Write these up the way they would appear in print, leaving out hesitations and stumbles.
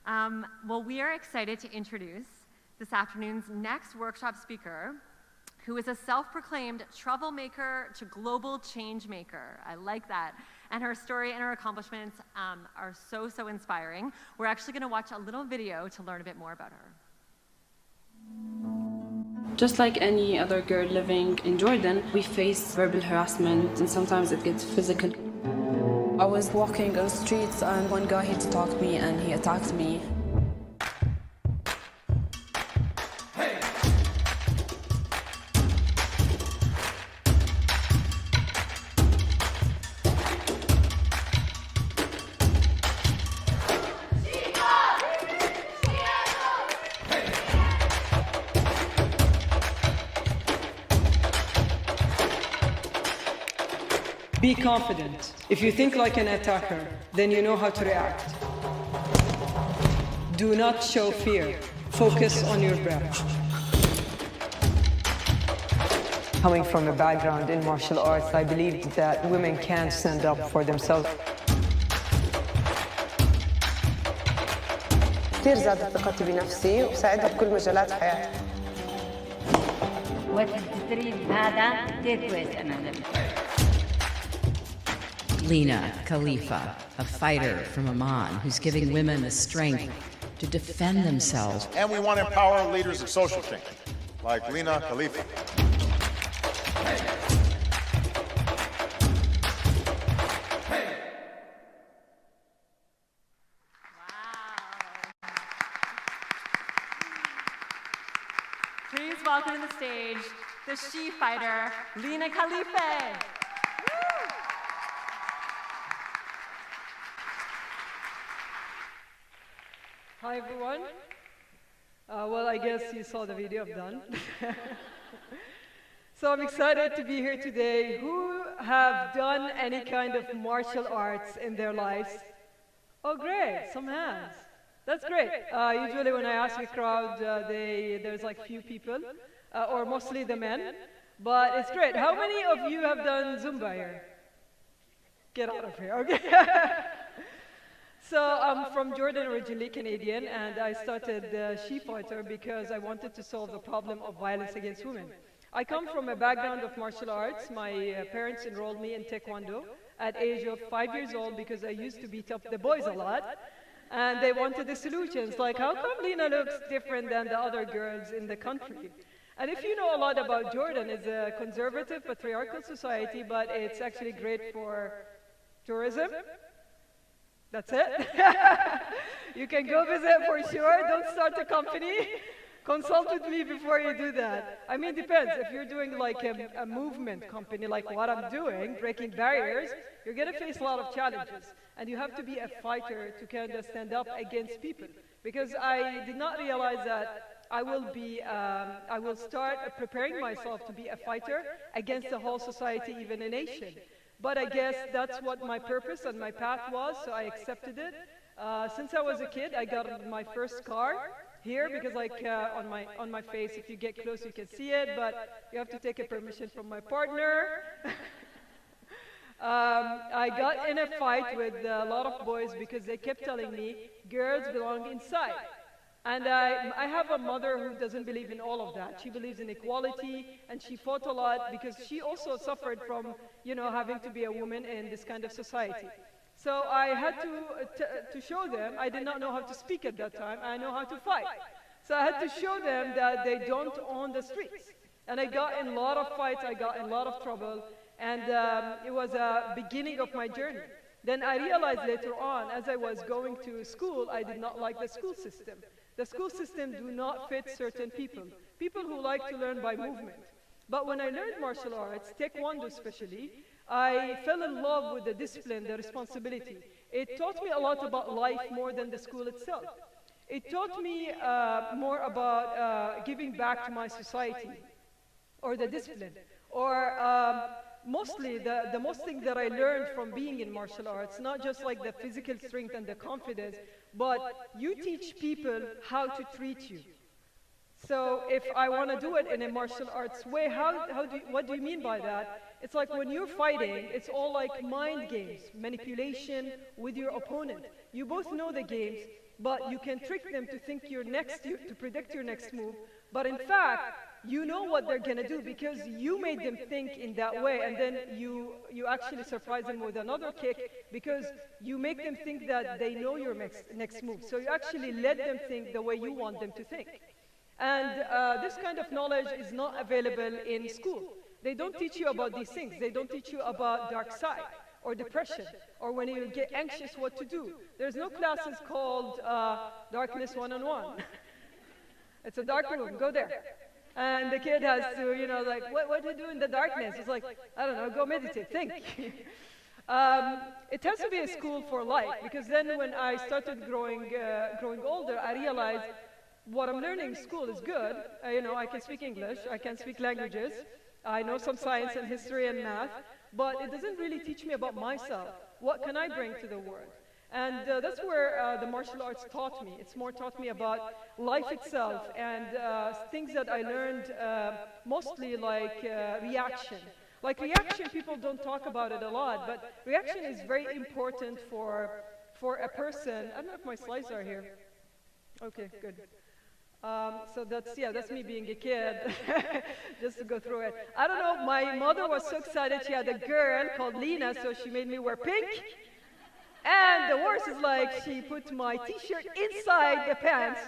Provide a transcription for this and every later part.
Well, we are excited to introduce this afternoon's next workshop speaker, who is a self-proclaimed troublemaker to global change maker. I like that. And her story and her accomplishments are so inspiring. We're actually going to watch a little video to learn a bit more about her. Just like any other girl living in Jordan, we face verbal harassment and sometimes it gets physical. I was walking on the streets and one guy, he stalked me and he attacked me. Be confident. If you think like an attacker, then you know how to react. Do not show fear. Focus on your breath. Coming from a background in martial arts, I believed that women can stand up for themselves. كثير زادت ثقتي بنفسي وساعدها بكل مجالات حياتي. والتدريب هذا كثير كويس أنا Lina Khalifeh, a fighter from Amman who's giving women the strength to defend themselves. And we want to empower leaders of social change, like Lina Khalifeh. Please welcome to the stage the SheFighter, Lina Khalifeh. Hi everyone. Well, I guess you saw the video I've done. So I'm excited to be here today. Who have done any kind of martial arts in their lives? Oh great, some hands. That's great. Usually when I ask a crowd, there's like few people, or mostly the men, but it's great. How many of you have done Zumba here? Get out of here, okay. So I'm from Jordan, originally Canadian, and I started SheFighter because I wanted to solve the problem of violence against women. I come from a background of martial arts. My parents enrolled me in Taekwondo at age of 5 years old because I used to beat up the boys a lot. And they wanted the solutions, like how come Lina looks different than the other girls in the country? And if you know a lot about Jordan, it's a conservative, patriarchal society, but it's actually great for tourism. That's it. You can go visit for sure. Don't start a company. Consult with me before you do that. I mean, depends. If you're doing like a movement company, like what I'm doing, breaking barriers, you're going to face a lot of challenges. And you have to be a fighter to kind of stand up against people. Because I did not realize that I will start preparing myself to be a fighter against the whole society, even a nation. But I guess that's what my purpose and my path was, so I accepted it. Since I was a kid, I got my first scar here, because like on my face, if you get close, you can see it, but you have to take a permission from my partner. I got in a fight with a lot of boys because they kept telling me, girls belong inside. And I have a mother who doesn't believe in all of that. She believes in equality, and she fought a lot because she also suffered from, having to be a woman in this kind of society. So I had to show them. I did not know how to speak at that time. I know how to fight. So I had to show them that they don't own the streets. And I got in a lot of fights. I got in a lot of trouble. And it was a beginning of my journey. Then I realized later on, as I was going to school, I did not like the school system. The school system do not fit certain people, people who like to learn by movement. But when I learned martial arts, Taekwondo especially, I fell in love with the discipline, the responsibility. It taught me a lot about life more than the school itself. It taught me more about giving back to my society, or the discipline, or mostly the most thing that I learned from being in martial arts, not just like the physical strength and the confidence, but you teach people how to treat you. So if I want to do it in a martial arts way, what do you mean by that? It's like when you're fighting, it's all like mind games, manipulation with your opponent. You both know the games, but you can trick them to think to predict your next move. But in fact, you know what they're going to do because you made them think in that way, and then you actually surprise them with another kick because you make them think that they know your next move. So you actually let them think the way you want them to think. And this kind of knowledge is not available in school. They don't teach you about these things. They don't teach you about dark side or depression or when you get anxious what to do. There's no classes called Darkness 101. It's a dark room, go there. And the kid has to, you know, like, what do you do in the darkness? It's like, I don't know, go meditate, think. It has to be a school for life, because then when I started growing older, I realized what I'm learning in school is good. You know, I can speak English, I can speak languages, I know some science and history and math, but it doesn't really teach me about myself. What can I bring to the world? And that's where the martial arts taught me. It's more taught me about life itself and things that I learned mostly like reaction. Like reaction, people don't talk about it a lot, but reaction is very important for a person. I don't know if my slides are here. Okay, good. So that's me being a kid, just to go through it. I don't know, my mother was so excited. She had a girl called Lina, so she made me wear pink. And the worst is like she put my t-shirt inside the pants,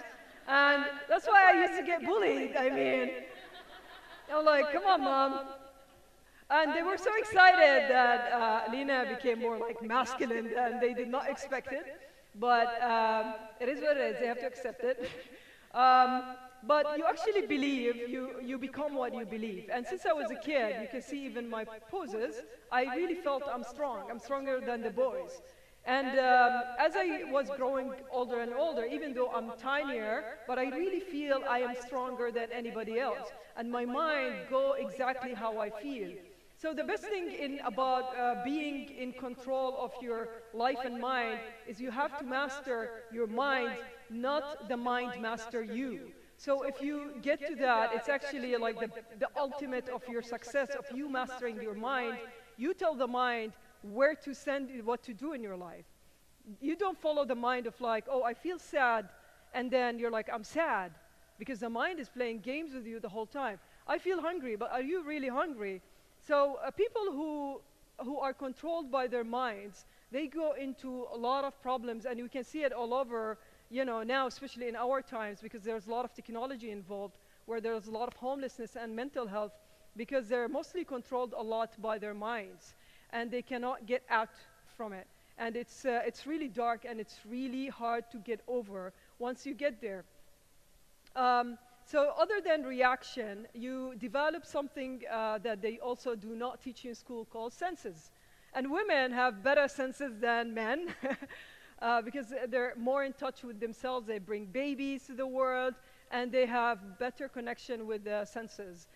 and that's why I used to get bullied. I mean, I'm like, come on, Mom. And they were so excited that Lina became more like masculine, and they did not expect it. But it is what it is. They have to accept it. But you actually believe, you become what you believe. And since I was a kid, you can see even my poses, I really felt I'm strong. I'm stronger than the boys. And as I was growing older and older, even though I'm tinier, but I really feel I am stronger than anybody else. And my mind go exactly how I feel. So the best thing about being in control of your life and mind is you have to master your mind, not the mind master you. So if you get to that, it's actually like the ultimate of your success, of you mastering your mind. You tell the mind where to send it, what to do in your life. You don't follow the mind of like, oh, I feel sad, and then you're like, I'm sad, because the mind is playing games with you the whole time. I feel hungry, but are you really hungry? So people who are controlled by their minds, they go into a lot of problems, and you can see it all over, you know, now, especially in our times, because there's a lot of technology involved, where there's a lot of homelessness and mental health, because they're mostly controlled a lot by their minds, and they cannot get out from it. And it's really dark, and it's really hard to get over once you get there. So other than reaction, you develop something that they also do not teach you in school called senses. And women have better senses than men because they're more in touch with themselves. They bring babies to the world, and they have better connection with the senses.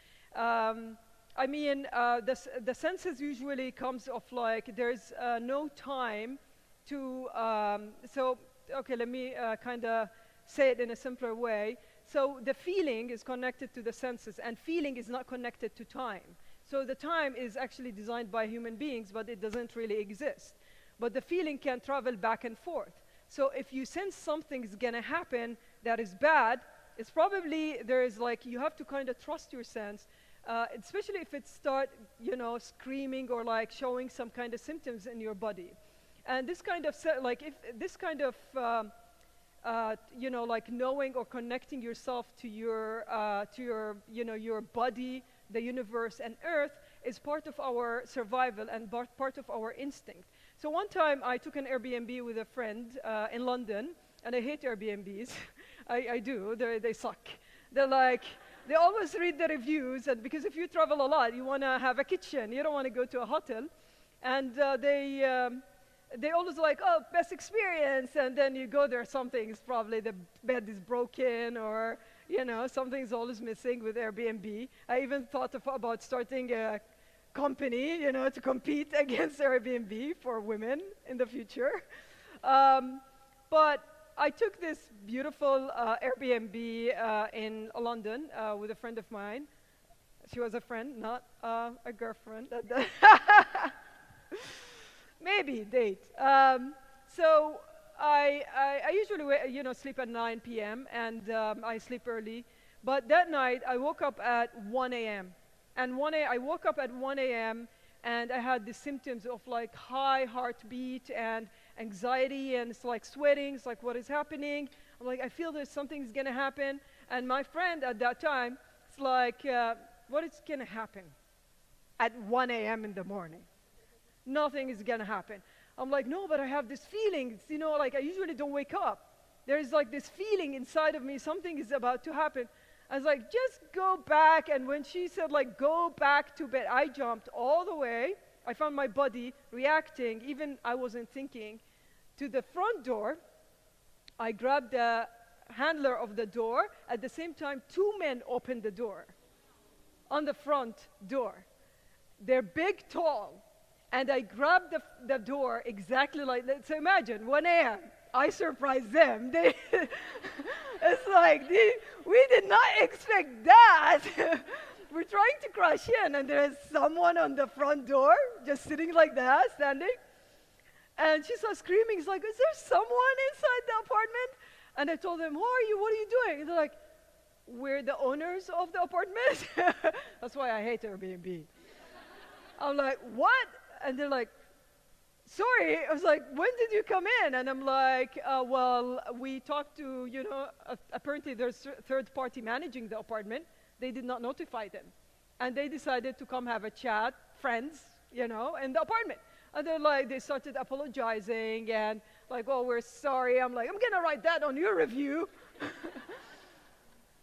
I mean, the senses usually comes of like, there's no time to, okay, let me kind of say it in a simpler way. So the feeling is connected to the senses, and feeling is not connected to time. So the time is actually designed by human beings, but it doesn't really exist. But the feeling can travel back and forth. So if you sense something's gonna happen that is bad, it's probably, there is like, you have to kind of trust your sense, especially if it start, you know, screaming or like showing some kind of symptoms in your body. And this kind of, like, if this kind of, you know, like knowing or connecting yourself to your, you know, your body, the universe, and Earth is part of our survival and part of our instinct. So one time I took an Airbnb with a friend in London, and I hate Airbnbs. I do. They suck. They're like, they always read the reviews, and because if you travel a lot, you want to have a kitchen. You don't want to go to a hotel. And they always like, oh, best experience, and then you go there, something's probably, the bed is broken, or, you know, something's always missing with Airbnb. I even thought about starting a company, you know, to compete against Airbnb for women in the future. But I took this beautiful Airbnb in London with a friend of mine. She was a friend, not a girlfriend. Maybe date. So I usually sleep at 9 p.m. and I sleep early. But that night I woke up at 1 a.m. And I woke up at 1 a.m. and I had the symptoms of like high heartbeat and anxiety, and it's like sweating. It's like, what is happening? I'm like, I feel there's something's gonna happen. And my friend at that time, it's like, what is gonna happen at 1 a.m. in the morning? Nothing is gonna happen. I'm like, no, but I have this feeling. It's, like I usually don't wake up. There's like this feeling inside of me, something is about to happen. I was like, just go back. And when she said like, go back to bed, I jumped all the way. I found my body reacting, even I wasn't thinking, to the front door. I grabbed the handler of the door. At the same time, 2 men opened the door on the front door. They're big, tall. And I grabbed the door exactly like that. So imagine, 1 a.m., I surprised them. It's like, we did not expect that. We're trying to crash in, and there's someone on the front door, just sitting like that, standing. And she starts screaming. It's like, is there someone inside the apartment? And I told them, who are you? What are you doing? And they're like, we're the owners of the apartment. That's why I hate Airbnb. I'm like, what? And they're like, sorry. I was like, when did you come in? And I'm like, well, we talked to, apparently there's third party managing the apartment. They did not notify them. And they decided to come have a chat, friends, in the apartment. And they're like, they started apologizing and like, oh, we're sorry. I'm like, I'm going to write that on your review.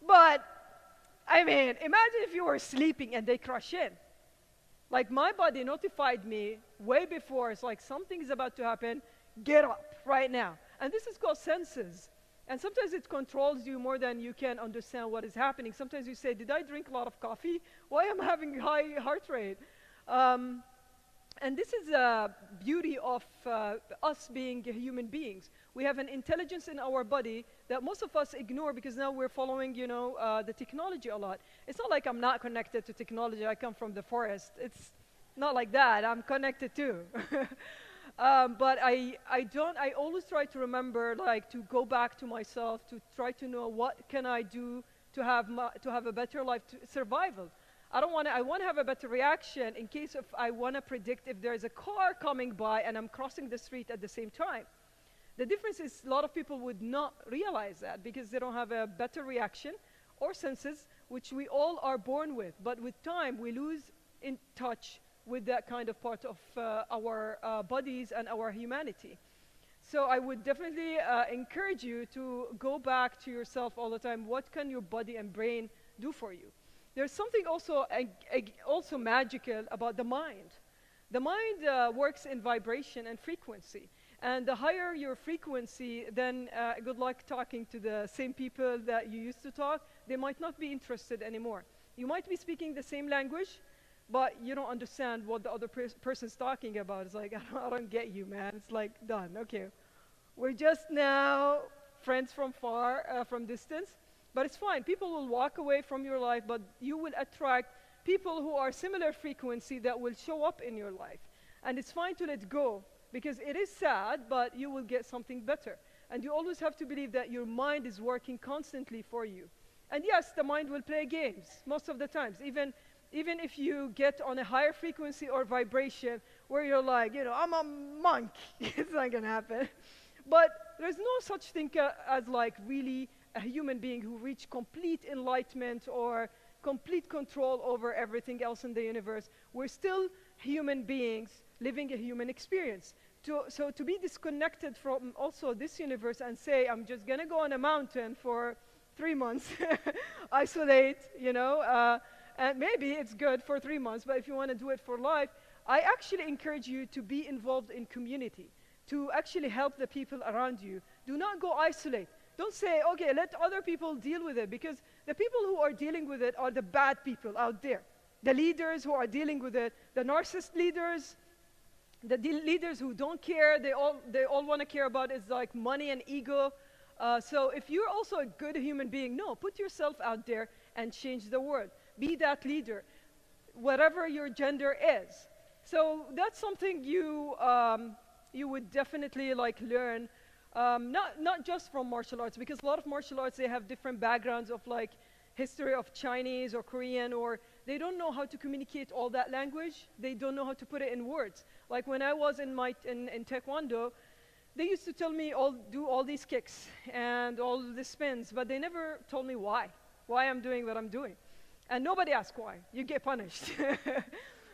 But, I mean, imagine if you were sleeping and they crash in. Like, my body notified me way before. It's like, something is about to happen. Get up right now. And this is called senses. And sometimes it controls you more than you can understand what is happening. Sometimes you say, did I drink a lot of coffee? Why am I having high heart rate? And this is the beauty of us being human beings. We have an intelligence in our body that most of us ignore because now we're following, the technology a lot. It's not like I'm not connected to technology. I come from the forest. It's not like that. I'm connected too. But I always try to remember, like, to go back to myself, to try to know what can I do to have a better life, survival. I want to have a better reaction in case if I want to predict if there's a car coming by and I'm crossing the street at the same time. The difference is a lot of people would not realize that because they don't have a better reaction or senses, which we all are born with. But with time, we lose in touch with that kind of part of our bodies and our humanity. So I would definitely encourage you to go back to yourself all the time. What can your body and brain do for you? There's something also magical about the mind. The mind works in vibration and frequency. And the higher your frequency, then good luck talking to the same people that you used to talk. They might not be interested anymore. You might be speaking the same language, but you don't understand what the other person's talking about. It's like, I don't get you, man. It's like, done, okay. We're just now friends from far, from distance. But it's fine. People will walk away from your life, but you will attract people who are similar frequency that will show up in your life. And it's fine to let go, because it is sad, but you will get something better. And you always have to believe that your mind is working constantly for you. And yes, the mind will play games most of the times, even if you get on a higher frequency or vibration where you're like, I'm a monk. It's not going to happen. But there's no such thing as like really a human being who reached complete enlightenment or complete control over everything else in the universe. We're still human beings living a human experience. So to be disconnected from also this universe and say, I'm just going to go on a mountain for 3 months, isolate, and maybe it's good for 3 months, but if you want to do it for life, I actually encourage you to be involved in community, to actually help the people around you. Do not go isolate. Don't say, okay, let other people deal with it, because the people who are dealing with it are the bad people out there. The leaders who are dealing with it, the narcissist leaders, the leaders who don't care, they all want to care about is like money and ego. So if you're also a good human being, no, put yourself out there and change the world. Be that leader, whatever your gender is. So that's something you would definitely like learn Not just from martial arts, because a lot of martial arts, they have different backgrounds of like history of Chinese or Korean, or they don't know how to communicate all that language. They don't know how to put it in words. Like when I was in Taekwondo, they used to tell me do all these kicks and all the spins, but they never told me why I'm doing what I'm doing. And nobody asked why. You get punished.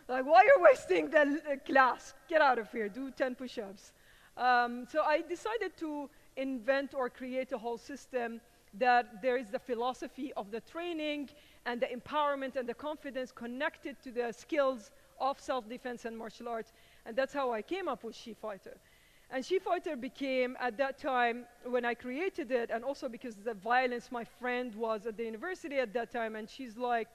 Like, why you're wasting the class? Get out of here, do 10 push-ups. So I decided to invent or create a whole system that there is the philosophy of the training and the empowerment and the confidence connected to the skills of self-defense and martial arts. And that's how I came up with SheFighter. And SheFighter became, at that time, when I created it, and also because the violence, my friend was at the university at that time, and she's like,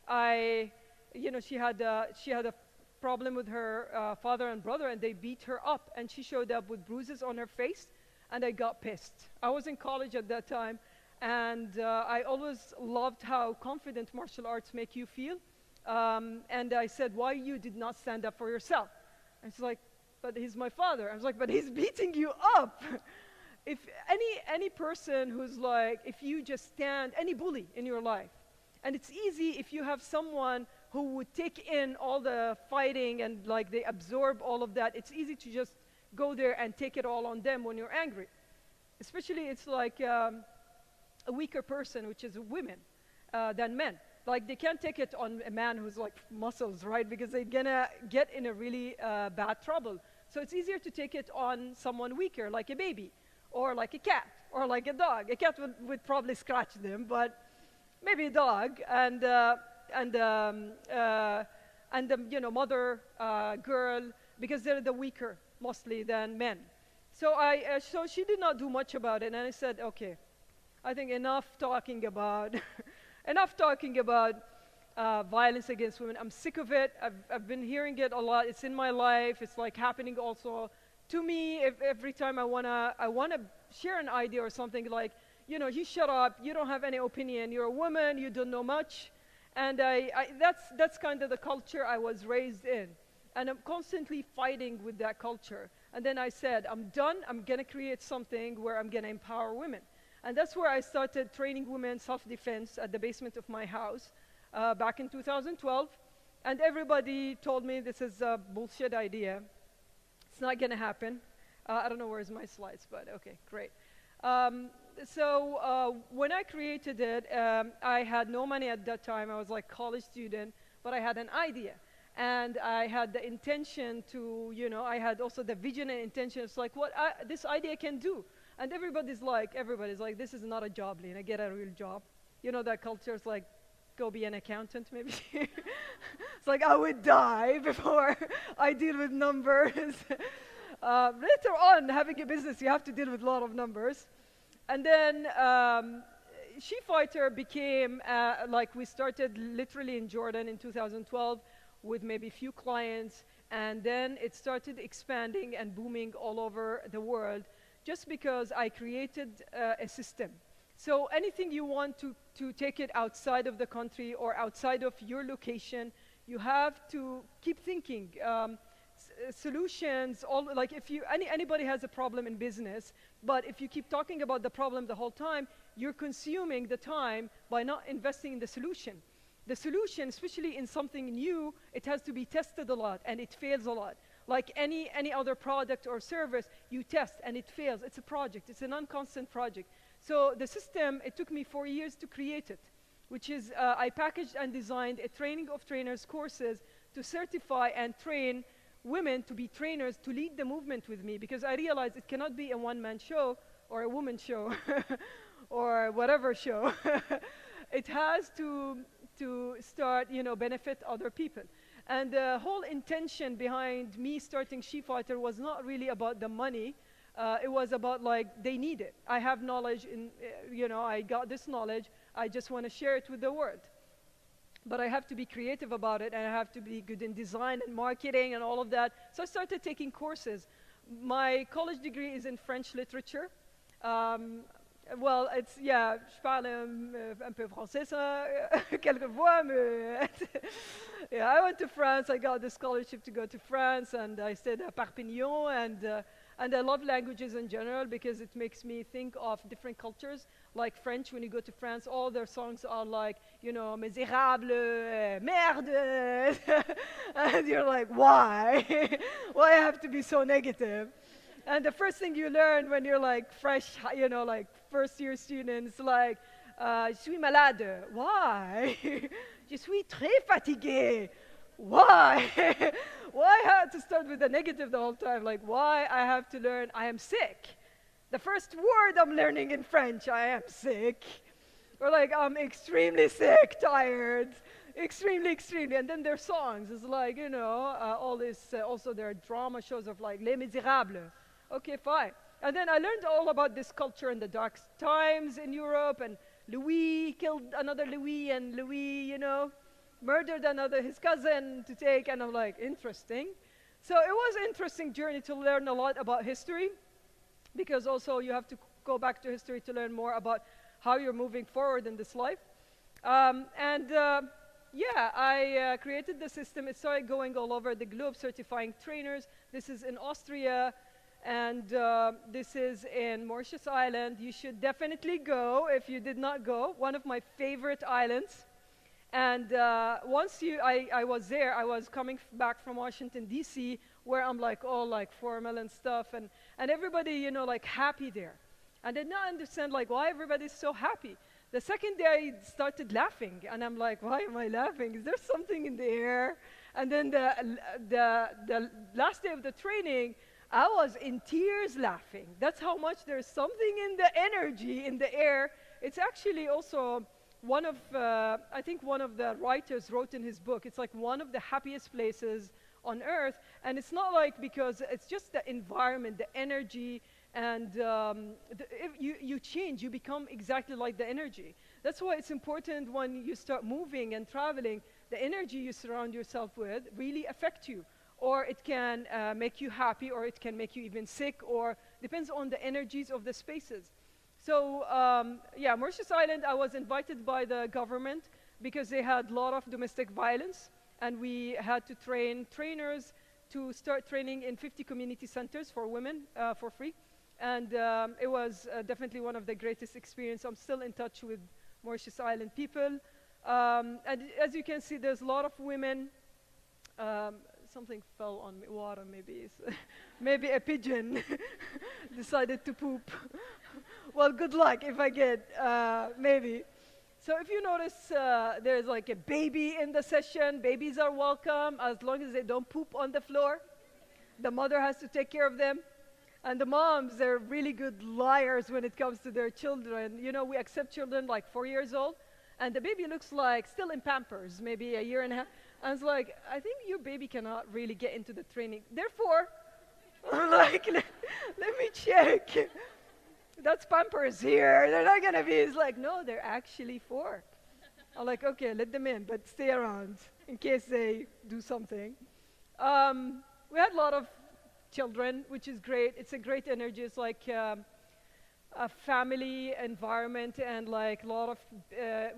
she had a problem with her father and brother, and they beat her up, and she showed up with bruises on her face, and I got pissed. I was in college at that time, and I always loved how confident martial arts make you feel. And I said, why you did not stand up for yourself? And she's like, but he's my father. I was like, but he's beating you up. If any person who's like, if you just stand, any bully in your life, and it's easy if you have someone who would take in all the fighting and like they absorb all of that, it's easy to just go there and take it all on them when you're angry. Especially it's like a weaker person, which is women, than men. Like they can't take it on a man who's like muscles, right? Because they're gonna get in a really bad trouble. So it's easier to take it on someone weaker, like a baby, or like a cat, or like a dog. A cat would probably scratch them, but maybe a dog, and mother, girl, because they're the weaker mostly than men. So so she did not do much about it, and I said, okay, I think enough talking about violence against women. I'm sick of it. I've been hearing it a lot. It's in my life. It's like happening also to me. Every time I wanna share an idea or something, like, you shut up. You don't have any opinion. You're a woman. You don't know much. And that's kind of the culture I was raised in, and I'm constantly fighting with that culture. And then I said, I'm done. I'm gonna create something where I'm gonna empower women. And that's where I started training women self-defense at the basement of my house back in 2012. And everybody told me this is a bullshit idea. It's not going to happen. I don't know where's my slides, but okay, great. So when I created it, I had no money at that time. I was like a college student, but I had an idea. And I had the intention to, I had also the vision and intention. It's like what this idea can do. And everybody's like, this is not a job, Lina, get a real job. That culture is like, go be an accountant, maybe. It's like, I would die before I deal with numbers. Later on, having a business, you have to deal with a lot of numbers. And then SheFighter became, we started literally in Jordan in 2012 with maybe a few clients. And then it started expanding and booming all over the world, just because I created a system. So anything you want to take it outside of the country or outside of your location, you have to keep thinking. Solutions, like if anybody has a problem in business, but if you keep talking about the problem the whole time, you're consuming the time by not investing in the solution. The solution, especially in something new, it has to be tested a lot, and it fails a lot. Like any other product or service, you test and it fails. It's a project. It's a non-constant project. So the system, it took me 4 years to create it, which is I packaged and designed a training of trainers courses to certify and train women to be trainers to lead the movement with me, because I realized it cannot be a one-man show or a woman show or whatever show. It has to start, benefit other people. And the whole intention behind me starting SheFighter was not really about the money. It was about they need it. I have knowledge I got this knowledge. I just want to share it with the world. But I have to be creative about it, and I have to be good in design and marketing and all of that. So I started taking courses. My college degree is in French literature. Well, it's, je parle un peu français, quelquefois, mais yeah, I went to France. I got the scholarship to go to France, and I stayed at Perpignan, and And I love languages in general because it makes me think of different cultures. Like French, when you go to France, all their songs are like, you know, misérable, merde. And you're like, why? Why have to be so negative? And the first thing you learn when you're like fresh, you know, like first year students, like, je suis malade. Why? Je suis très fatigué. Why? Why I have to start with the negative the whole time? Like, why I have to learn I am sick? The first word I'm learning in French, I am sick. Or like, I'm extremely sick, tired. Extremely. And then their songs is like, you know, all this, also their drama shows of like, Les Miserables. Okay, fine. And then I learned all about this culture in the dark times in Europe, and Louis killed another Louis, and Louis, you know, murdered his cousin to take, and I'm like, interesting. So it was an interesting journey to learn a lot about history, because also you have to go back to history to learn more about how you're moving forward in this life. Yeah, I created the system. It started going all over the globe, certifying trainers. This is in Austria, and this is in Mauritius Island. You should definitely go if you did not go. One of my favorite islands. And once I was there, I was coming back from Washington, D.C., where I'm like all like formal and stuff, and everybody, you know, like happy there. I did not understand like why everybody's so happy. The second day I started laughing, and I'm like, why am I laughing? Is there something in the air? And then the last day of the training, I was in tears laughing. That's how much there's something in the energy, in the air. It's actually also one of, I think one of the writers wrote in his book, it's like one of the happiest places on earth. And it's not like because it's just the environment, the energy, and if you change, you become exactly like the energy. That's why it's important when you start moving and traveling, the energy you surround yourself with really affect you. Or it can make you happy, or it can make you even sick, or depends on the energies of the spaces. So yeah, Mauritius Island, I was invited by the government because they had a lot of domestic violence, and we had to train trainers to start training in 50 community centers for women for free. And it was definitely one of the greatest experiences. I'm still in touch with Mauritius Island people. And as you can see, there's a lot of women. Something fell on me, water maybe. Maybe a pigeon decided to poop. Well, good luck if I get, maybe. So if you notice, there's like a baby in the session. Babies are welcome as long as they don't poop on the floor. The mother has to take care of them. And the moms, they're really good liars when it comes to their children. You know, we accept children like 4 years old, and the baby looks like still in Pampers, maybe a year and a half. And it's like, I think your baby cannot really get into the training. Therefore, like, let me check. That's Pampers here. They're not going to be. It's like, no, they're actually 4. I'm like, okay, let them in, but stay around in case they do something. We had a lot of children, which is great. It's a great energy. It's like a family environment, and like a lot of,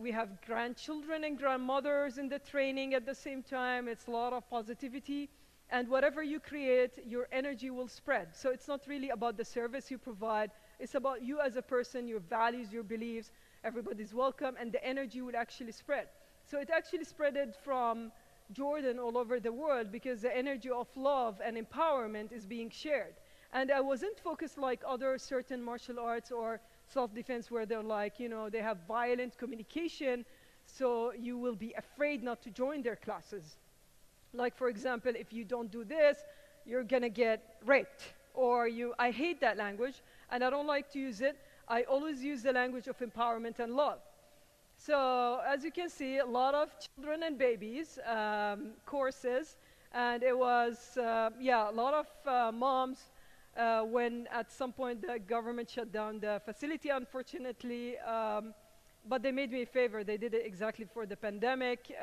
we have grandchildren and grandmothers in the training at the same time. It's a lot of positivity, and whatever you create, your energy will spread. So it's not really about the service you provide. It's about you as a person, your values, your beliefs. Everybody's welcome, and the energy will actually spread. So it actually spreaded from Jordan all over the world because the energy of love and empowerment is being shared. And I wasn't focused like other certain martial arts or self-defense where they're like, you know, they have violent communication, so you will be afraid not to join their classes. Like, for example, if you don't do this, you're gonna get raped. Or I hate that language, and I don't like to use it. I always use the language of empowerment and love. So as you can see, a lot of children and babies courses, and it was, yeah, a lot of moms when at some point the government shut down the facility, unfortunately, but they made me a favor. They did it exactly for the pandemic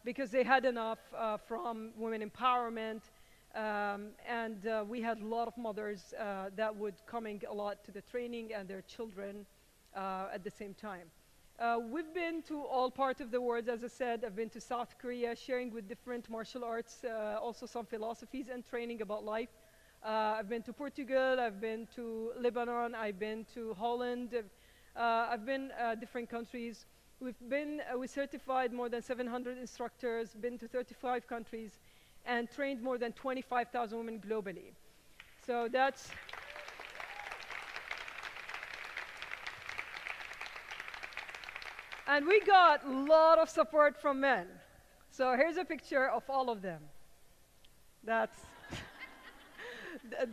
because they had enough from women empowerment, and we had a lot of mothers that would coming a lot to the training and their children at the same time. We've been to all parts of the world, as I said. I've been to South Korea, sharing with different martial arts, also some philosophies and training about life. I've been to Portugal, I've been to Lebanon, I've been to Holland, I've been different countries. We certified more than 700 instructors, been to 35 countries, and trained more than 25,000 women globally. So that's... And we got a lot of support from men. So here's a picture of all of them. That's,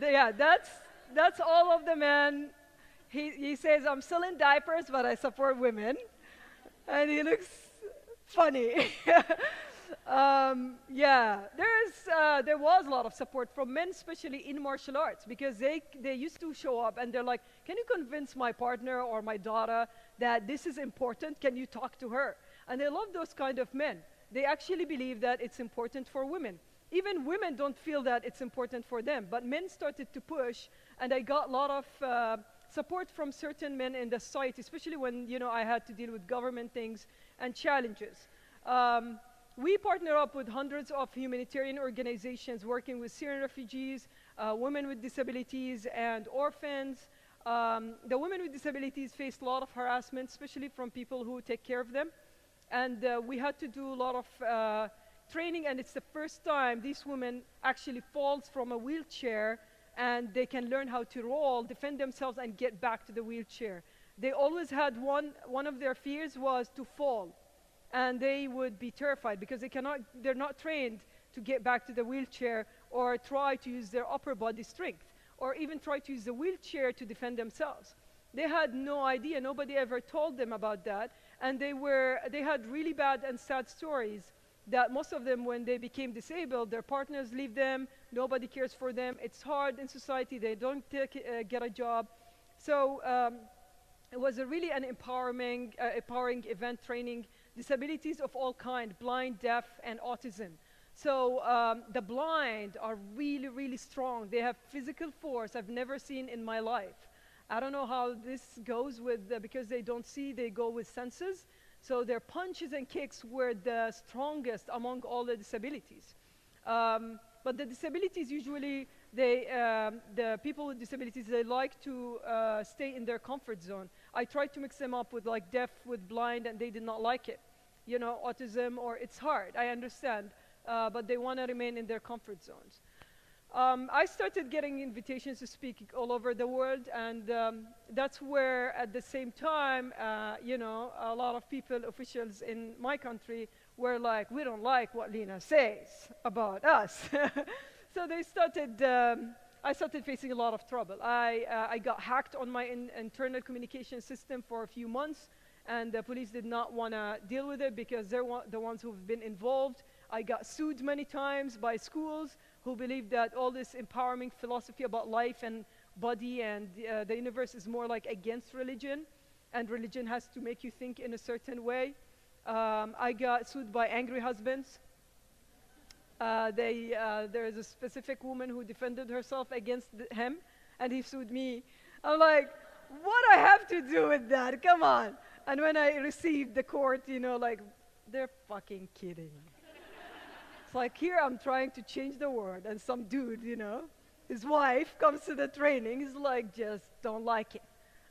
yeah, that's all of the men. He says, I'm still in diapers, but I support women. And he looks funny. Yeah, there was a lot of support from men, especially in martial arts, because they used to show up and they're like, can you convince my partner or my daughter that this is important? Can you talk to her? And they love those kind of men. They actually believe that it's important for women. Even women don't feel that it's important for them, but men started to push, and I got a lot of support from certain men in the society, especially when I had to deal with government things and challenges. We partner up with hundreds of humanitarian organizations working with Syrian refugees, women with disabilities, and orphans. The women with disabilities faced a lot of harassment, especially from people who take care of them. And we had to do a lot of training, and it's the first time these women actually falls from a wheelchair and they can learn how to roll, defend themselves, and get back to the wheelchair. They always had one of their fears was to fall, and they would be terrified because they're not trained to get back to the wheelchair or try to use their upper body strength or even try to use the wheelchair to defend themselves. They had no idea, nobody ever told them about that, and they had really bad and sad stories that most of them, when they became disabled, their partners leave them, nobody cares for them, it's hard in society, they don't get a job. So it was really an empowering event, training disabilities of all kinds, blind, deaf, and autism. So the blind are really, really strong. They have physical force I've never seen in my life. I don't know how this goes with, because they don't see, they go with senses. So their punches and kicks were the strongest among all the disabilities. But the disabilities usually, the people with disabilities, they like to stay in their comfort zone. I tried to mix them up with like deaf, with blind, and they did not like it. Autism, or it's hard, I understand, but they want to remain in their comfort zones. I started getting invitations to speak all over the world, and that's where, at the same time, a lot of people, officials in my country, were like, we don't like what Lina says about us. So they started, I started facing a lot of trouble. I got hacked on my internal communication system for a few months, and the police did not want to deal with it because they're the ones who've been involved. I got sued many times by schools who believe that all this empowering philosophy about life and body and the universe is more like against religion, and religion has to make you think in a certain way. I got sued by angry husbands. There is a specific woman who defended herself against him, and he sued me. I'm like, what do I have to do with that? Come on. And when I received the court, like, they're fucking kidding. It's like, here I'm trying to change the world, and some dude, his wife comes to the training, he's like, just don't like it.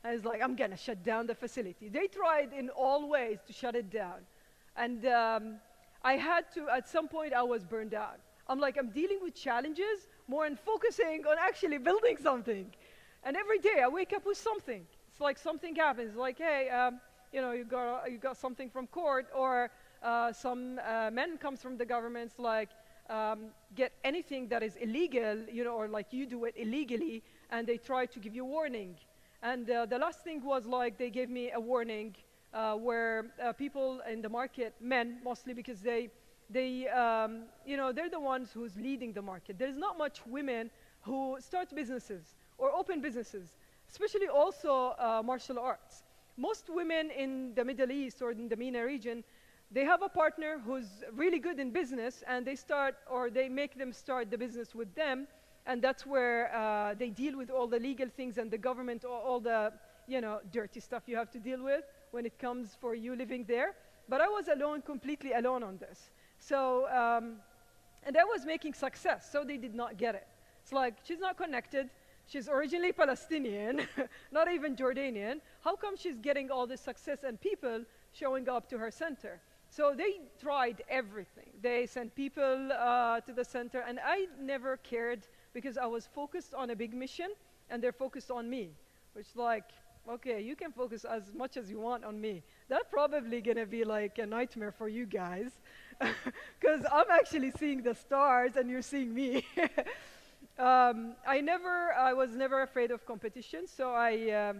And he's like, I'm gonna shut down the facility. They tried in all ways to shut it down. And I had to, at some point, I was burned out. I'm like, I'm dealing with challenges more than focusing on actually building something. And every day I wake up with something. It's like something happens, like, hey, you got something from court, or some men comes from the governments, like, get anything that is illegal, or like you do it illegally, and they try to give you warning. And the last thing was like they gave me a warning where people in the market, men mostly, because they're the ones who's leading the market. There's not much women who start businesses or open businesses, especially also martial arts. Most women in the Middle East or in the MENA region, they have a partner who's really good in business, and they make them start the business with them, and that's where they deal with all the legal things and the government, all the dirty stuff you have to deal with when it comes for you living there. But I was alone, completely alone on this. So, and I was making success, so they did not get it. It's like, she's not connected. She's originally Palestinian, not even Jordanian. How come she's getting all this success and people showing up to her center? So they tried everything. They sent people to the center, and I never cared because I was focused on a big mission, and they're focused on me, which like, okay, you can focus as much as you want on me. That's probably gonna be like a nightmare for you guys, because I'm actually seeing the stars and you're seeing me. I was never afraid of competition, so I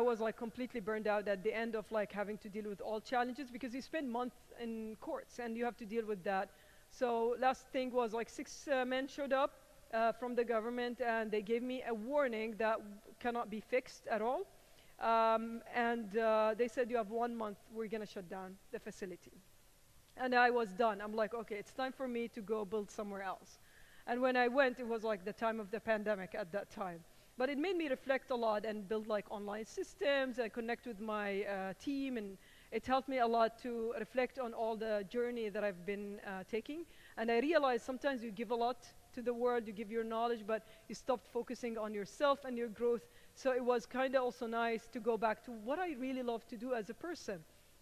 was like completely burned out at the end of like having to deal with all challenges, because you spend months in courts and you have to deal with that. So last thing was like 6 men showed up from the government, and they gave me a warning that cannot be fixed at all. They said, you have 1 month, we're gonna shut down the facility. And I was done. I'm like, okay, it's time for me to go build somewhere else. And when I went, it was like the time of the pandemic at that time. But it made me reflect a lot and build like online systems and connect with my team, and it helped me a lot to reflect on all the journey that I've been taking. And I realized sometimes you give a lot to the world, you give your knowledge, but you stopped focusing on yourself and your growth. So it was kind of also nice to go back to what I really love to do as a person.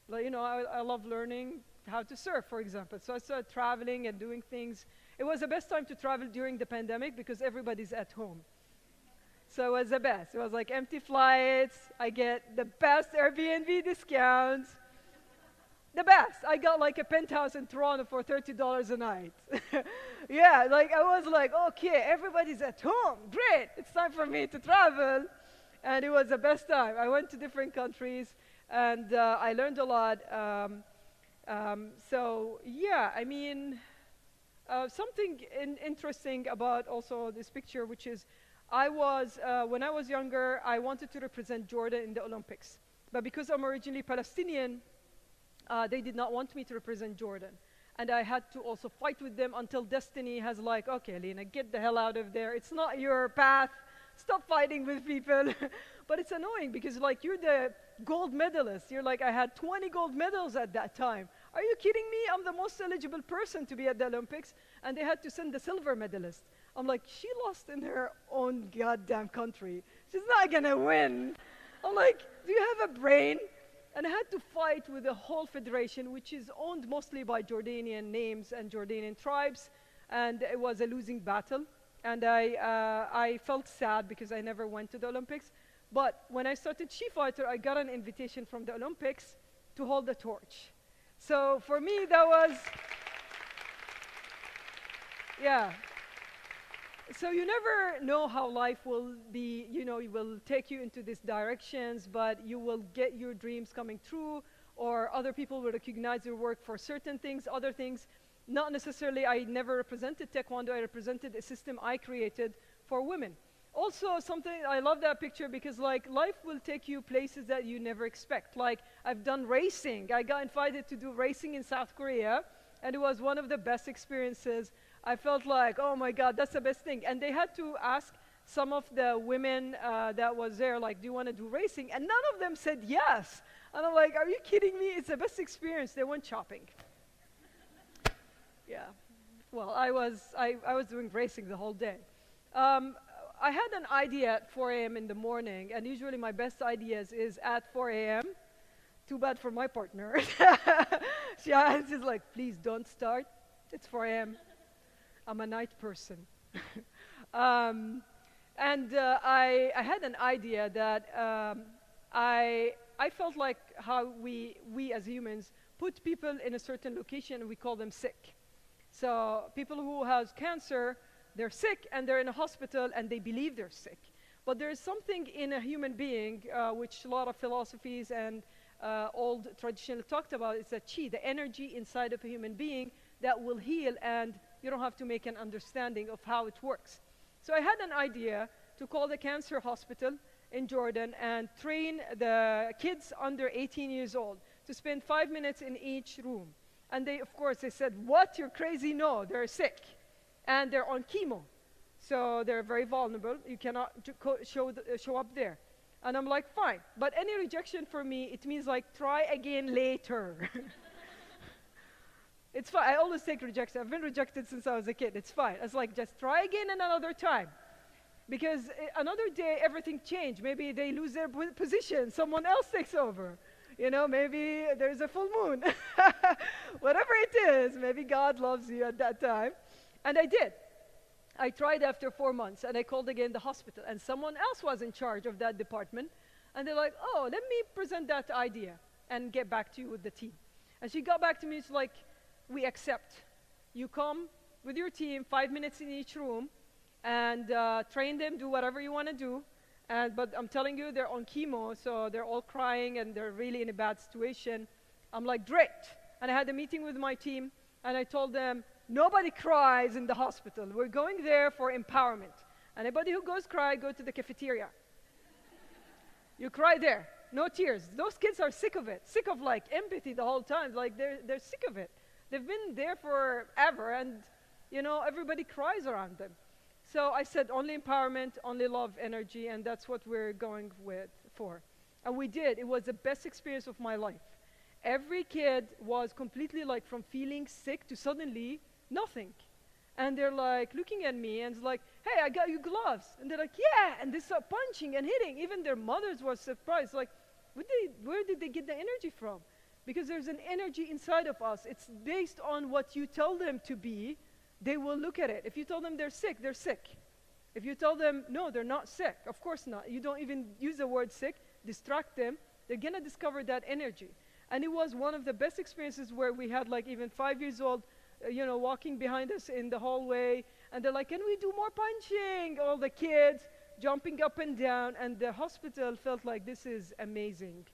Like, you know, I love learning how to surf, for example. So I started traveling and doing things. It was the best time to travel during the pandemic because everybody's at home. So it was the best. It was like empty flights. I get the best Airbnb discounts. The best. I got like a penthouse in Toronto for $30 a night. Yeah, like I was like, okay, everybody's at home. Great. It's time for me to travel. And it was the best time. I went to different countries, and I learned a lot. So yeah, I mean, something interesting about also this picture, which is when I was younger, I wanted to represent Jordan in the Olympics. But because I'm originally Palestinian, they did not want me to represent Jordan. And I had to also fight with them until destiny has like, okay, Lina, get the hell out of there. It's not your path. Stop fighting with people. But it's annoying because like you're the gold medalist. You're like, I had 20 gold medals at that time. Are you kidding me? I'm the most eligible person to be at the Olympics. And they had to send the silver medalist. I'm like, she lost in her own goddamn country. She's not gonna win. I'm like, do you have a brain? And I had to fight with the whole federation, which is owned mostly by Jordanian names and Jordanian tribes. And it was a losing battle. And I felt sad because I never went to the Olympics. But when I started SheFighter, I got an invitation from the Olympics to hold the torch. So for me, that was, yeah. So you never know how life will be, you know, it will take you into these directions, but you will get your dreams coming true, or other people will recognize your work for certain things, other things. Not necessarily, I never represented Taekwondo, I represented a system I created for women. Also, something, I love that picture because like life will take you places that you never expect. Like I've done racing. I got invited to do racing in South Korea, and it was one of the best experiences. I felt like, oh my God, that's the best thing. And they had to ask some of the women that was there, like, do you want to do racing? And none of them said yes. And I'm like, are you kidding me? It's the best experience. They went shopping. Yeah. Well, I was doing racing the whole day. I had an idea at 4 a.m. in the morning, and usually my best ideas is at 4 a.m. Too bad for my partner. She's like, please don't start. It's 4 a.m. I'm a night person. I had an idea that I felt like how we as humans put people in a certain location and we call them sick. So people who have cancer, they're sick and they're in a hospital and they believe they're sick. But there is something in a human being, which a lot of philosophies and old tradition talked about, it's a chi, the energy inside of a human being that will heal, and you don't have to make an understanding of how it works. So I had an idea to call the cancer hospital in Jordan and train the kids under 18 years old to spend 5 minutes in each room. And they, of course, they said, what, you're crazy? No, they're sick. And they're on chemo. So they're very vulnerable. You cannot show up there. And I'm like, fine. But any rejection for me, it means like, try again later. It's fine. I always take rejection. I've been rejected since I was a kid. It's fine. It's like, just try again another time. Because another day, everything changed. Maybe they lose their position. Someone else takes over. You know, maybe there's a full moon. Whatever it is, maybe God loves you at that time. And I did. I tried after 4 months, and I called again the hospital. And someone else was in charge of that department. And they're like, oh, let me present that idea and get back to you with the team. And she got back to me. She's like, we accept. You come with your team, 5 minutes in each room, and train them, do whatever you want to do. But I'm telling you, they're on chemo, so they're all crying, and they're really in a bad situation. I'm like, great. And I had a meeting with my team, and I told them, nobody cries in the hospital. We're going there for empowerment. Anybody who goes cry, go to the cafeteria. You cry there. No tears. Those kids are sick of it. Sick of like empathy the whole time. Like they're sick of it. They've been there forever, and you know, everybody cries around them. So I said only empowerment, only love, energy, and that's what we're going for. And we did. It was the best experience of my life. Every kid was completely like from feeling sick to suddenly nothing. And they're like looking at me and it's like, hey, I got you gloves. And they're like, yeah. And they start punching and hitting. Even their mothers were surprised. Like, where did they get the energy from? Because there's an energy inside of us. It's based on what you tell them to be. They will look at it. If you tell them they're sick, they're sick. If you tell them, no, they're not sick, of course not. You don't even use the word sick, distract them, they're going to discover that energy. And it was one of the best experiences where we had like even 5 years old, you know, walking behind us in the hallway, and they're like, can we do more punching? All the kids jumping up and down, and the hospital felt like this is amazing.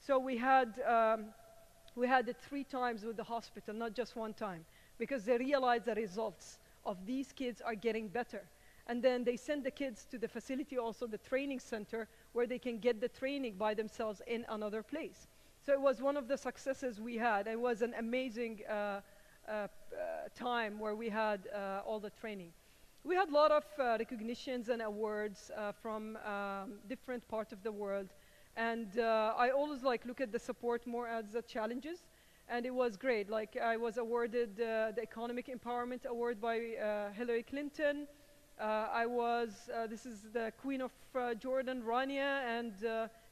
So we had it 3 times with the hospital, not just 1 time, because they realized the results of these kids are getting better. And then they send the kids to the facility, also the training center, where they can get the training by themselves in another place. So it was one of the successes we had. It was an amazing time where we had all the training. We had a lot of recognitions and awards from different parts of the world. And I always like look at the support more as the challenges. And it was great. Like I was awarded the Economic Empowerment Award by Hillary Clinton. This is the Queen of Jordan, Rania, and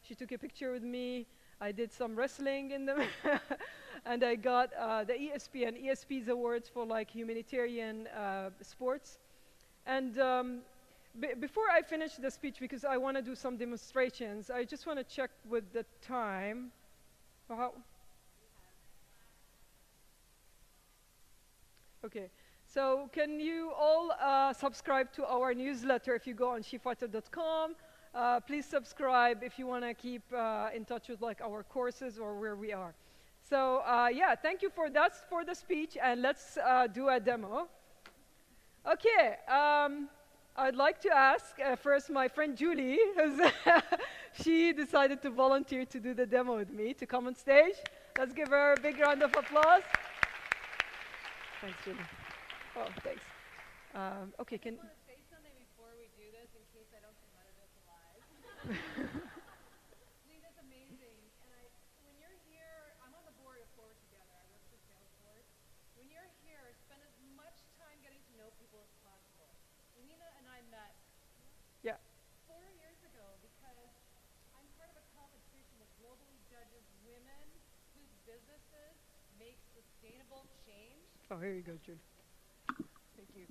she took a picture with me. I did some wrestling in them. And I got the ESP's awards for like humanitarian sports. And before I finish the speech, because I want to do some demonstrations, I just want to check with the time. Okay, so can you all subscribe to our newsletter if you go on SheFighter.com? Please subscribe if you want to keep in touch with like our courses or where we are. So yeah, thank you for the speech, and let's do a demo. Okay, I'd like to ask first my friend Julie, she decided to volunteer to do the demo with me, to come on stage. Let's give her a big round of applause. Thanks, Julie. Oh, thanks. Okay, can... I want to say something before we do this in case I don't come out of this alive. Lina's amazing. And when you're here, I'm on the board of Forward Together. I work for Salesforce. When you're here, spend as much time getting to know people as possible. Lina and I met 4 years ago because I'm part of a competition that globally judges women whose businesses make sustainable change. Oh, here you go, Julie. Thank you.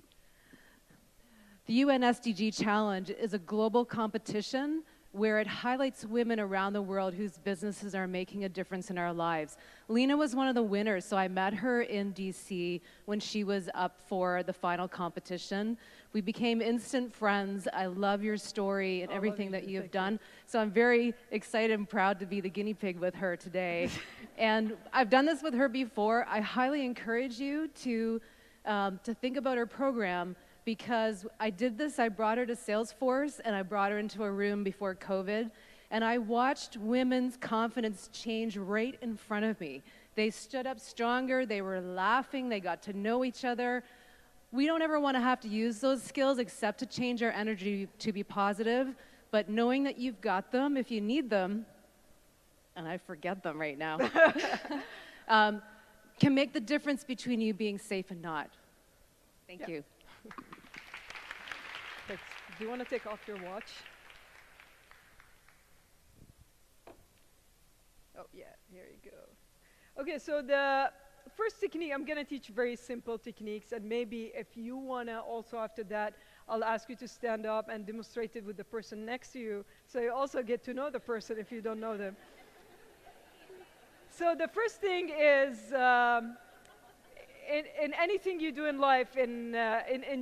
The UN SDG Challenge is a global competition where it highlights women around the world whose businesses are making a difference in our lives. Lina was one of the winners, so I met her in DC when she was up for the final competition. We became instant friends. I love your story and everything that you have done. So I'm very excited and proud to be the guinea pig with her today. And I've done this with her before. I highly encourage you to think about her program, because I did this. I brought her to Salesforce, and I brought her into a room before COVID, and I watched women's confidence change right in front of me. They stood up stronger, they were laughing, they got to know each other. We don't ever want to have to use those skills except to change our energy to be positive, but knowing that you've got them if you need them, and I forget them right now, can make the difference between you being safe and not. Thank you. Thanks. Do you want to take off your watch? Oh, yeah, here you go. Okay, so the first technique, I'm going to teach very simple techniques, and maybe if you want to also after that, I'll ask you to stand up and demonstrate it with the person next to you, so you also get to know the person if you don't know them. So the first thing is, in anything you do in life, in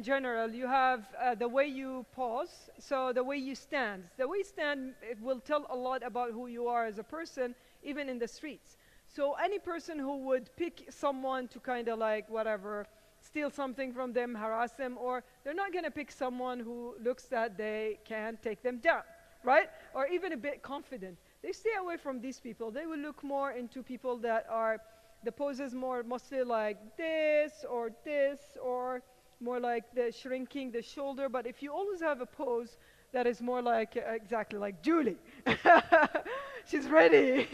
general, you have the way you pause, so the way you stand. The way you stand, it will tell a lot about who you are as a person, even in the streets. So any person who would pick someone to kind of like, whatever, steal something from them, harass them, or they're not going to pick someone who looks that they can take them down, right? Or even a bit confident. They stay away from these people. They will look more into people that are, the poses mostly like this, or more like the shrinking the shoulder. But if you always have a pose that is more like, exactly like Julie, she's ready.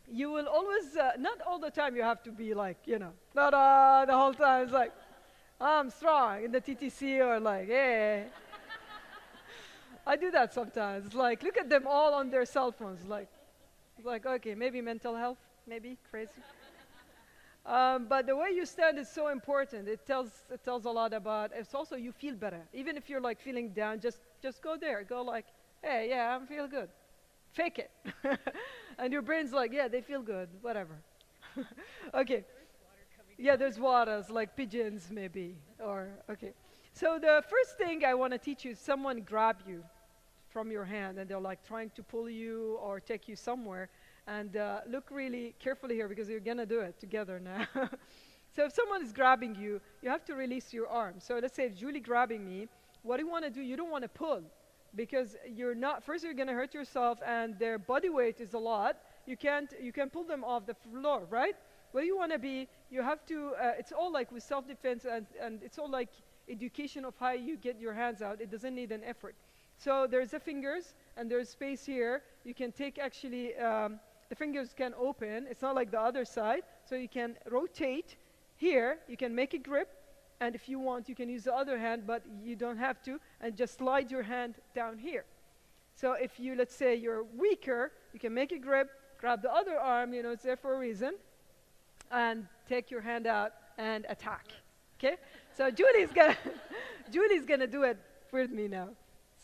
You will always, not all the time you have to be like, you know, the whole time. It's like, I'm strong in the TTC, or like, hey. I do that sometimes. It's like, look at them all on their cell phones. Like, okay, maybe mental health, maybe crazy. But the way you stand is so important. It tells a lot about. It's also you feel better, even if you're like feeling down. Just go there. Go like, hey, yeah, I feel good. Fake it. And your brain's like, yeah, they feel good, whatever. Okay. Yeah, there's waters, like pigeons maybe, or, okay. So the first thing I want to teach you is someone grab you from your hand, and they're like trying to pull you or take you somewhere. And look really carefully here, because you're going to do it together now. So if someone is grabbing you, you have to release your arm. So let's say if Julie grabbing me, what do you want to do? You don't want to pull. Because you're not, first you're going to hurt yourself, and their body weight is a lot. You can pull them off the floor, right? Where you want to be, you have to, it's all like with self-defense, and it's all like education of how you get your hands out. It doesn't need an effort. So there's the fingers, and there's space here. You can take actually, the fingers can open. It's not like the other side. So you can rotate here. You can make a grip. And if you want, you can use the other hand, but you don't have to, and just slide your hand down here. So if you, let's say you're weaker, you can make a grip, grab the other arm, you know, it's there for a reason, and take your hand out and attack, okay? So Julie's gonna do it with me now.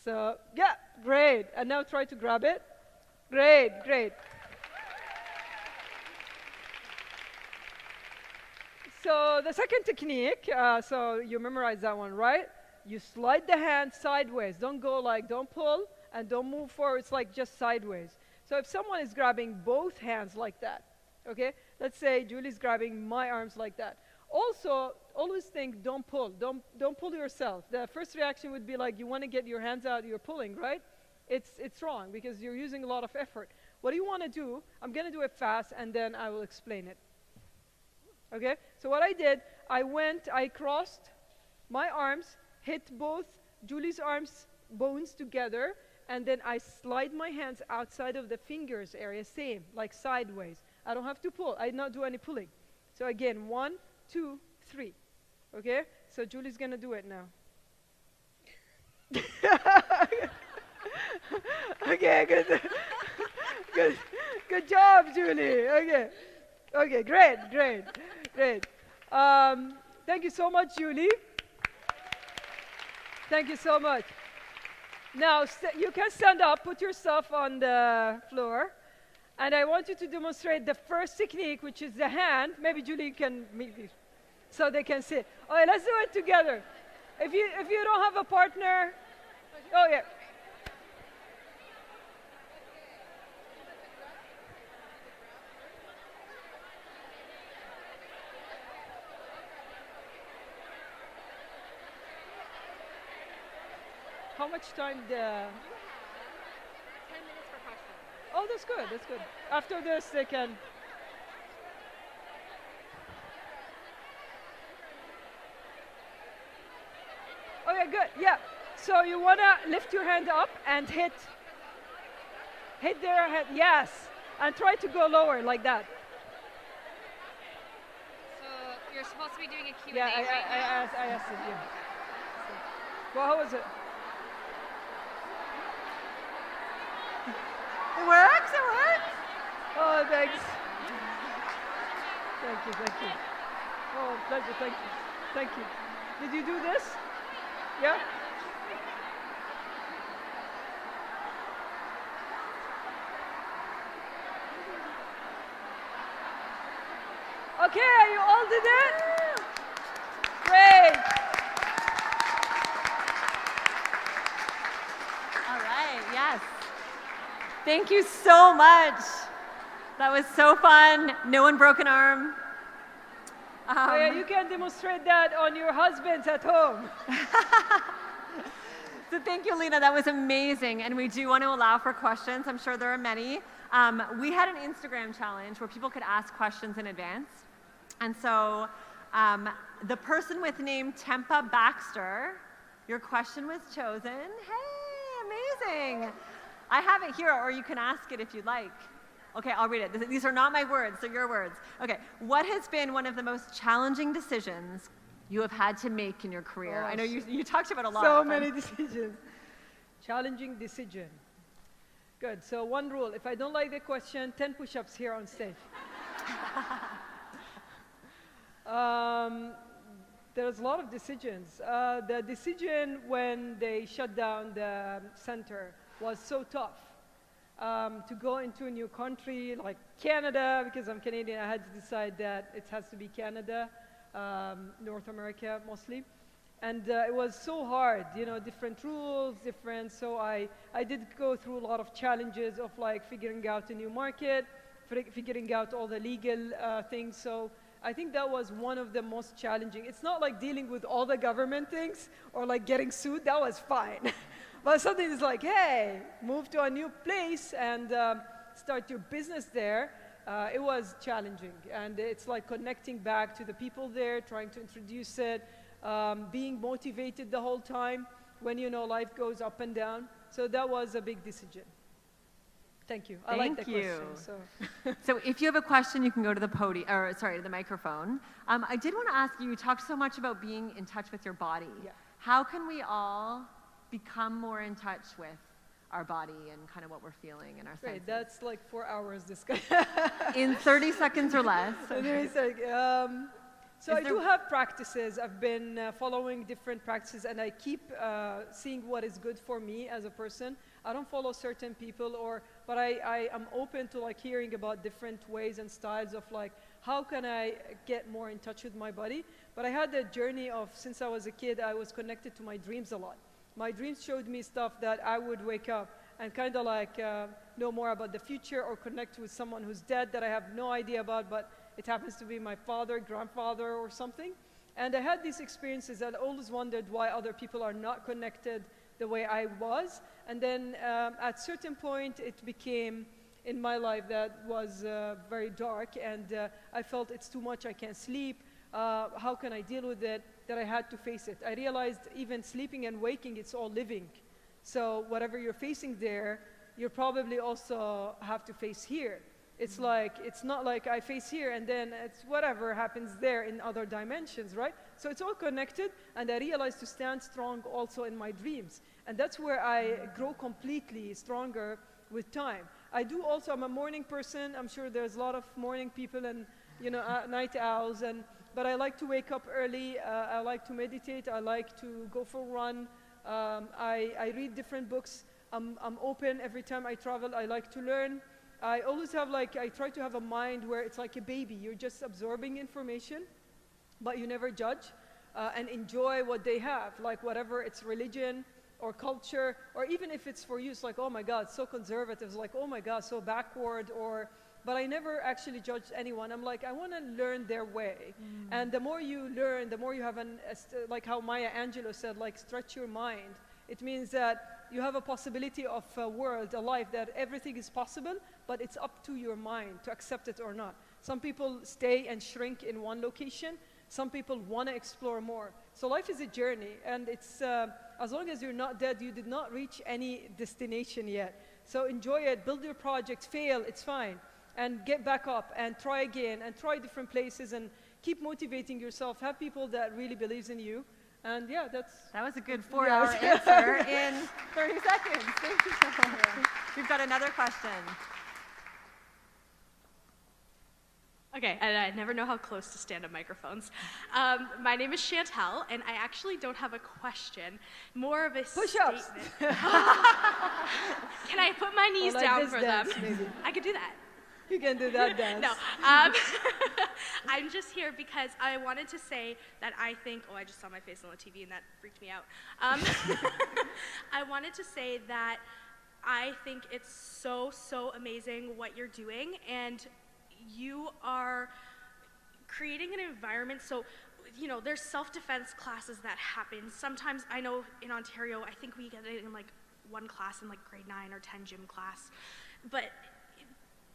So, yeah, great. And now try to grab it. Great, great. So the second technique, so you memorize that one, right? You slide the hand sideways. Don't go like, don't pull, and don't move forward. It's like just sideways. So if someone is grabbing both hands like that, okay? Let's say Julie's grabbing my arms like that. Also, always think, don't pull. Don't pull yourself. The first reaction would be like, you want to get your hands out, you're pulling, right? It's wrong, because you're using a lot of effort. What do you want to do? I'm going to do it fast, and then I will explain it. Okay, so what I did, I crossed my arms, hit both Julie's arms bones together, and then I slide my hands outside of the fingers area, same, like sideways. I don't have to pull. I did not do any pulling. So again, 1, 2, 3. Okay, so Julie's gonna do it now. Okay, good job, Julie. Okay, great. Thank you so much, Julie. Thank you so much. Now, you can stand up, put yourself on the floor, and I want you to demonstrate the first technique, which is the hand. Maybe Julie can meet me, so they can sit. All right, let's do it together. If you don't have a partner, oh yeah. How much time? 10 minutes for questions. Oh, that's good. After this, they can. Okay, good. Yeah. So you wanna lift your hand up and hit their head. Yes. And try to go lower like that. You're supposed to be doing a Q&A Yeah, right now. I asked it, yeah. Well, how was it? It works, it works. Oh, thanks. Thank you. Oh, pleasure, thank you. Did you do this? Yeah? Okay, you all did it? Great. All right, yes. Thank you so much. That was so fun. No one broke an arm. Oh, yeah, you can demonstrate that on your husbands at home. So thank you, Lina. That was amazing. And we do want to allow for questions. I'm sure there are many. We had an Instagram challenge where people could ask questions in advance. And so the person with name Tempa Baxter, your question was chosen. Hey, amazing. I have it here, or you can ask it if you'd like. Okay, I'll read it. These are not my words, they're your words. Okay, what has been one of the most challenging decisions you have had to make in your career? I know you talked about a lot. So many decisions. Challenging decision. Good, so one rule. If I don't like the question, 10 push-ups here on stage. There's a lot of decisions. The decision when they shut down the center was so tough. To go into a new country like Canada, because I'm Canadian, I had to decide that it has to be Canada, North America mostly. And it was so hard, you know, different rules, so I did go through a lot of challenges of like figuring out a new market, figuring out all the legal things. So I think that was one of the most challenging. It's not like dealing with all the government things or like getting sued, that was fine. But something is like, hey, move to a new place and start your business there. It was challenging. And it's like connecting back to the people there, trying to introduce it, being motivated the whole time when, you know, life goes up and down. So that was a big decision. Thank you. I like the question. So if you have a question, you can go to the podium, or sorry, to the microphone. I did want to ask you, you talked so much about being in touch with your body. Yeah. How can we all become more in touch with our body and kind of what we're feeling and our senses? Great, that's like 4 hours discussion. In 30 seconds or less. So I do have practices. I've been following different practices, and I keep seeing what is good for me as a person. I don't follow certain people, but I am open to like hearing about different ways and styles of like, how can I get more in touch with my body? But I had a journey of, since I was a kid, I was connected to my dreams a lot. My dreams showed me stuff that I would wake up and kind of like know more about the future or connect with someone who's dead that I have no idea about, but it happens to be my father, grandfather, or something. And I had these experiences and always wondered why other people are not connected the way I was. And then at a certain point, it became in my life that was very dark, and I felt it's too much, I can't sleep. How can I deal with it? That I had to face it. I realized even sleeping and waking, it's all living. So whatever you're facing there, you probably also have to face here. It's like, it's not like I face here and then it's whatever happens there in other dimensions, right? So it's all connected, and I realized to stand strong also in my dreams. And that's where I grow completely stronger with time. I do also, I'm a morning person. I'm sure there's a lot of morning people and, you know, night owls, but I like to wake up early. I like to meditate. I like to go for a run. I read different books. I'm open every time I travel. I like to learn. I always have like, I try to have a mind where it's like a baby. You're just absorbing information, but you never judge, and enjoy what they have, like whatever it's religion or culture, or even if it's for you, it's like, oh my God, so conservative. It's like, oh my God, so backward, but I never actually judge anyone. I'm like, I want to learn their way. And the more you learn, the more you have like how Maya Angelou said, like stretch your mind. It means that you have a possibility of a world, a life that everything is possible, but it's up to your mind to accept it or not. Some people stay and shrink in one location. Some people want to explore more. So life is a journey, and it's, as long as you're not dead, you did not reach any destination yet. So enjoy it, build your project, fail, it's fine. And get back up and try again and try different places and keep motivating yourself. Have people that really believes in you. And yeah, that was a good 4-hour answer in 30 seconds. Thank you so much. We've got another question. Okay, and I never know how close to stand-up microphones. My name is Chantel, and I actually don't have a question, more of a push-ups. Statement. Can I put my knees down for dance, them? Maybe. I could do that. You can do that dance. No, I'm just here because I wanted to say that I think, oh, I just saw my face on the TV and that freaked me out. I wanted to say that I think it's so amazing what you're doing, and you are creating an environment. So, you know, there's self-defense classes that happen. Sometimes, I know in Ontario, I think we get it in like one class in like grade 9 or 10 gym class. But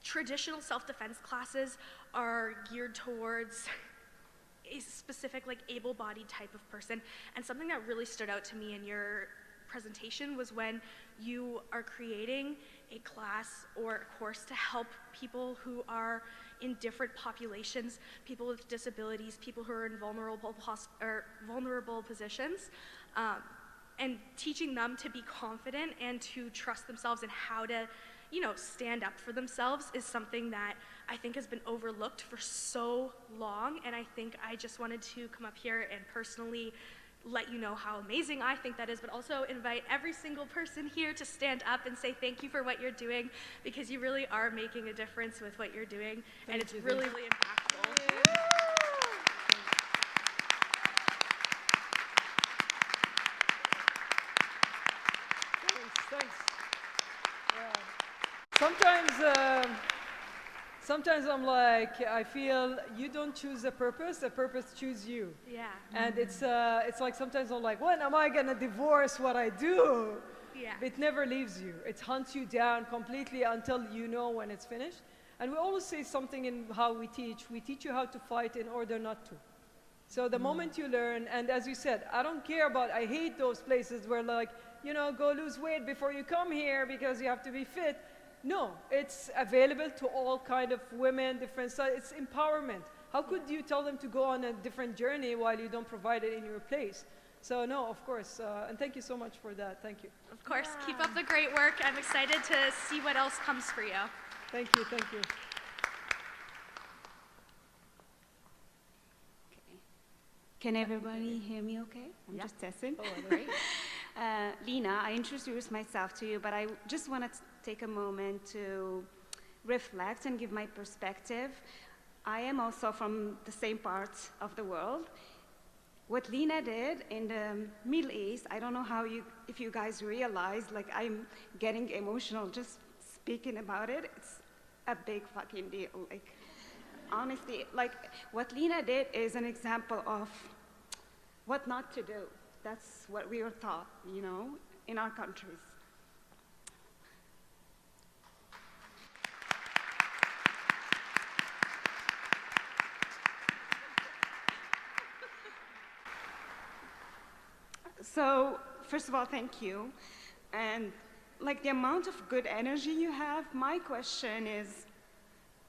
traditional self-defense classes are geared towards a specific like able-bodied type of person. And something that really stood out to me in your presentation was when you are creating a class or a course to help people who are in different populations, people with disabilities, people who are in vulnerable positions, and teaching them to be confident and to trust themselves and how to, you know, stand up for themselves is something that I think has been overlooked for so long. And I think I just wanted to come up here and personally let you know how amazing I think that is, but also invite every single person here to stand up and say thank you for what you're doing, because you really are making a difference with what you're doing, and it's really impactful. Thanks. Sometimes I'm like, I feel you don't choose the purpose chooses you. Yeah. And it's like sometimes I'm like, when am I gonna divorce what I do? Yeah. It never leaves you. It hunts you down completely until you know when it's finished. And we always say something in how we teach. We teach you how to fight in order not to. So the moment you learn, and as you said, I don't care about, I hate those places where like, you know, go lose weight before you come here because you have to be fit. No, it's available to all kind of women, different styles. It's empowerment. How could you tell them to go on a different journey while you don't provide it in your place? So no, of course, and thank you so much for that. Thank you. Of course, keep up the great work. I'm excited to see what else comes for you. Thank you. Okay. Can everybody hear me okay? I'm just testing. Oh, great. Lina, I introduced myself to you, but I just want to take a moment to reflect and give my perspective. I am also from the same part of the world. What Lina did in the Middle East, I don't know if you guys realize, like I'm getting emotional just speaking about it. It's a big fucking deal. Like, honestly, like what Lina did is an example of what not to do. That's what we were taught, you know, in our countries. So, first of all, thank you. And like the amount of good energy you have, my question is,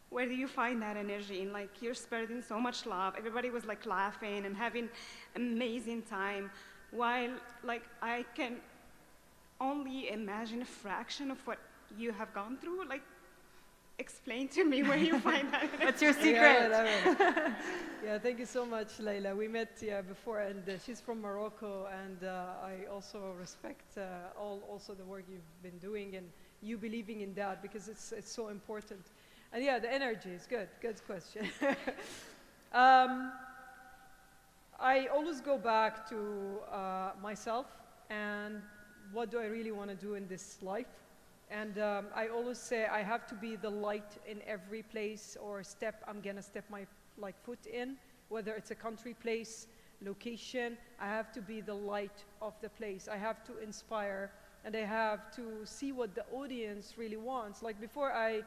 where do you find that energy? And like you're spreading so much love. Everybody was like laughing and having amazing time, while like I can only imagine a fraction of what you have gone through. Like, explain to me where you find that energy. What's your secret? Yeah, thank you so much, Layla. We met before, and she's from Morocco, and I also respect also the work you've been doing and you believing in that, because it's so important. And yeah, the energy is good. Good question. I always go back to myself and what do I really want to do in this life. And I always say I have to be the light in every place or step I'm going to step my foot in, whether it's a country, place, location. I have to be the light of the place. I have to inspire, and I have to see what the audience really wants. Like before I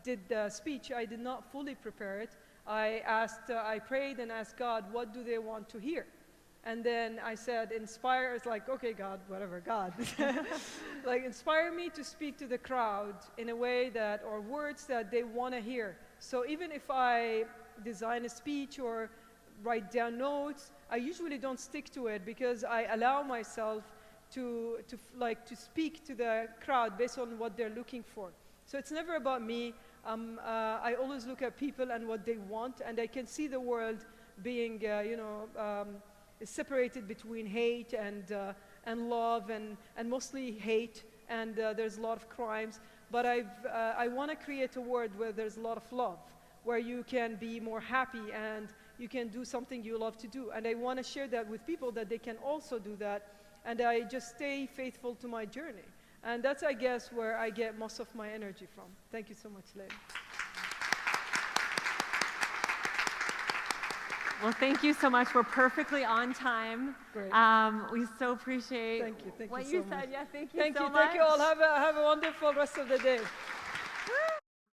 did the speech, I did not fully prepare it. I prayed and asked God, what do they want to hear? And then I said, inspire. It's like, okay, God, whatever, God. Like, inspire me to speak to the crowd in a way that, or words that they want to hear. So even if I design a speech or write down notes. I usually don't stick to it because I allow myself to speak to the crowd based on what they're looking for. So it's never about me. I always look at people and what they want, and I can see the world being, separated between hate and love, and mostly hate, and there's a lot of crimes. But I want to create a world where there's a lot of love, where you can be more happy and you can do something you love to do. And I want to share that with people, that they can also do that. And I just stay faithful to my journey. And that's, I guess, where I get most of my energy from. Thank you so much, Lynn. Well, thank you so much. We're perfectly on time. Great. We so appreciate Thank you what so you much. said. Yeah, thank you Thank so you, much. thank you all. Have a wonderful rest of the day.